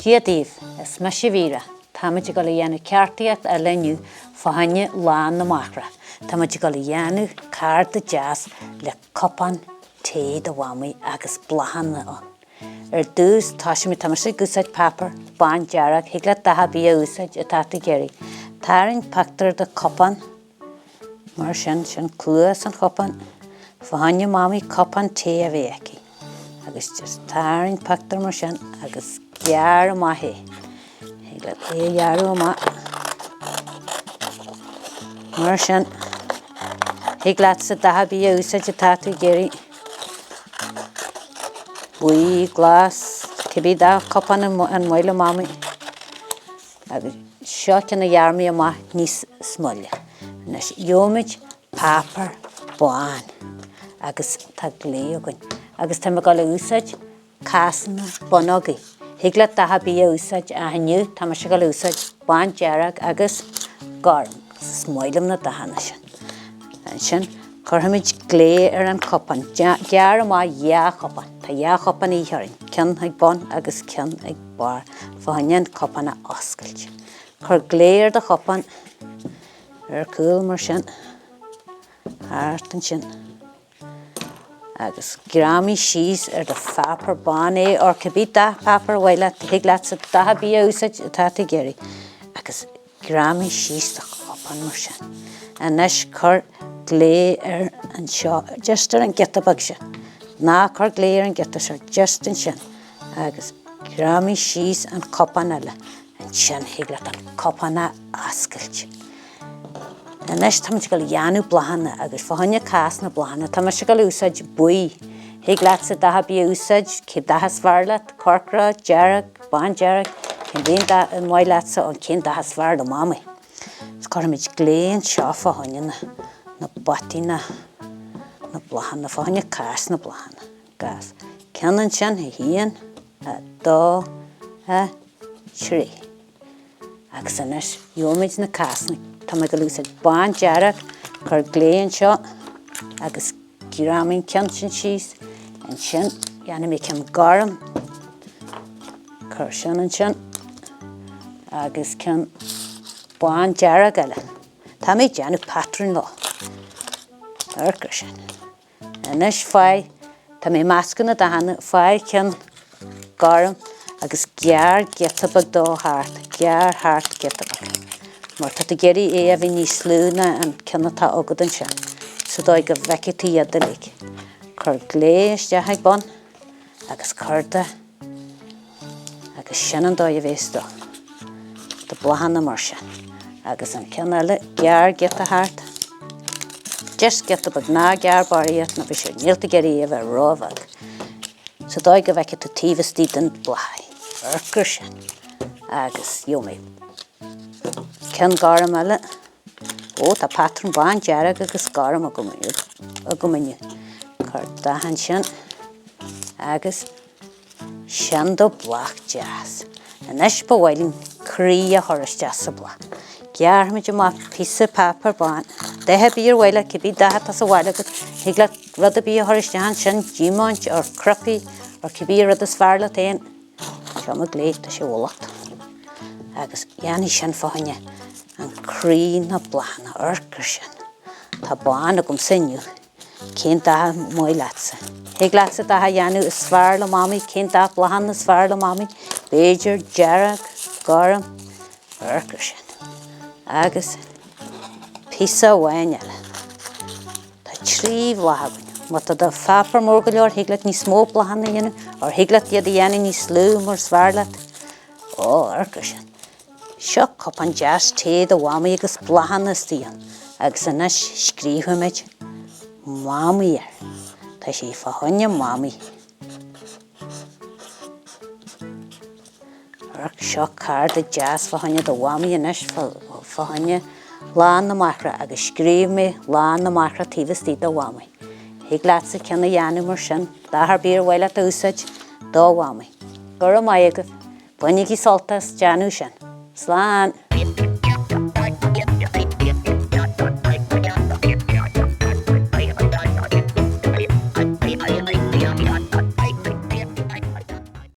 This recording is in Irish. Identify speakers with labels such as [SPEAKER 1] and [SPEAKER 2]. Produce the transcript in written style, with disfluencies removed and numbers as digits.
[SPEAKER 1] Tiadíh is Máithreacha. Táid go le dhéanú ceartaíocht a leniu fáinne lán na Máithreacha. Táid go le dhéanú cárta jazz le copan té do bhamaí agus blahanna an. Dús táisiimi táid gúsáid papar, bán dearach, higla daha bí úsáid a táta geirí. Táirn pactar de copan, mar sin clúas an copan, fáinne mamaí copan té a bhéci. Agus just táirn pactar mar sin agus gear maithé. Higla té gearú ma. Mar sin higla sa daha bí úsáid a táta geirí. Buí, glas, cibí dá copan an mhaile mamaí. Agus seo cin na dhearmaí amach níos smoile. Nes iomid papar bán agus tá gléogain. Agus tá go le úsáid cásanna bonógaí. Higla daha bí úsáid a haniu tá go le úsáid bán dearach agus garm. Smoilem na dahana sin. An sin Corhamid glé an copan. Gear má dhá copan. Tá dhá copan í hearin. Cin ag bon agus cin ag bar. Fáinne copan a oscailt. Cor gléir de copan. Cúil mar sin. Hart an sin. Agus gramí síos de fapar bán é or cibí da papar bhaile higla sa daha bí úsáid a táta geirí. Agus gramí síos de copan mar sin. A nes cor glé an seo, just an getabag sin. Ná cor glé an geta seo, just an sin. Agus gramí síos an copan eile. An sin higla an copan a ascailt. A nes táid go le dheanú blahanna agus fáinne cásanna blahanna. Táid go le úsáid buí. Higla sa daha bí úsáid, cé dahas bharlat, corcra, dearach, bán dearach, cén bíon an mhaile sa an cén dahas bhar do mamaí. Corhamid gléin seo fáinne na batí na blahanna, fáinne cás na blahanna. Gas. Ceann sin híon a dó a trí. Agus anis iomid na cásna. Tá go lúsáid bán dearach cur gléin seo agus gramín ceann sin síos. An sin dhéanam mé ceann garam cur sin an sin agus ceann bán dearach eile. Tá mé deanú patrin lá. Arcar sin. Anis fáid, tá mé mascan na dahana, fáid ceann garam agus gear getabag dó hart. Gear hart getabag. Mar tá geirí é a bhí níos slúna an ceanna tá agad an sin. So dóid go bhecití iadalig. Cur gléis de haid bon agus cárta agus sin an dóid a bhés dó. Da blahanna mar sin. Agus an ceann eile gear geta hart. Just getabag ná gear baríocht na bhí sin. Nílta geirí a bheith róbhag. So dóid go bhecití tíomhastí den blai. Arcar sin. Agus iomid. Ceann garam eile. Ó, tá patron bán dearach agus garam a gomainniu. Cur dahan sin. Agus sin do blach jazz. Anis ba bhhailinn crí a thuras jazz sa blach. Gearmid má písa papar bán. Dethe bír bhhaile cibí dathe tá sa bhhaile go higla rud a bí a thuras dehan sin dímáint or crupi or cibí rud is fearla tain. Seo má gléit a sé bhlacht. Agus dhéanaí sin fáinne an crí na blahanna arcar sin. Tá bán a gom siniu. Cén daha mói leatsa. Higla sa daha dhéanú is fearla mamaí, cén daha blahanna is fearla mamaí. Béidir, dearach, garam, arcar sin. Agus písa bhain eile. Tá trí bhlahagan. Má tá do fapar mór go leor higla ní smó blahanna dhéanú, or higla iad a dhéanú ní slú mór sfearlat. Ó, arcar sin. Seo copan jazz té do bhamaí agus blahanna stíon. Agus anis scríomhaid mamaí ar. Tá sé fáinne mamaí. Seo cárta jazz fáinne do bhamaí anis fáinne lán na Máithreacha agus scríomh lán na Máithreacha tíomhastí do bhamaí. Higla sa ceanna dheanú mar sin, dahar bír bhhaile a úsáid do bhamaí. Gur a maigad, buinnig í soltas deanú sin. Slán.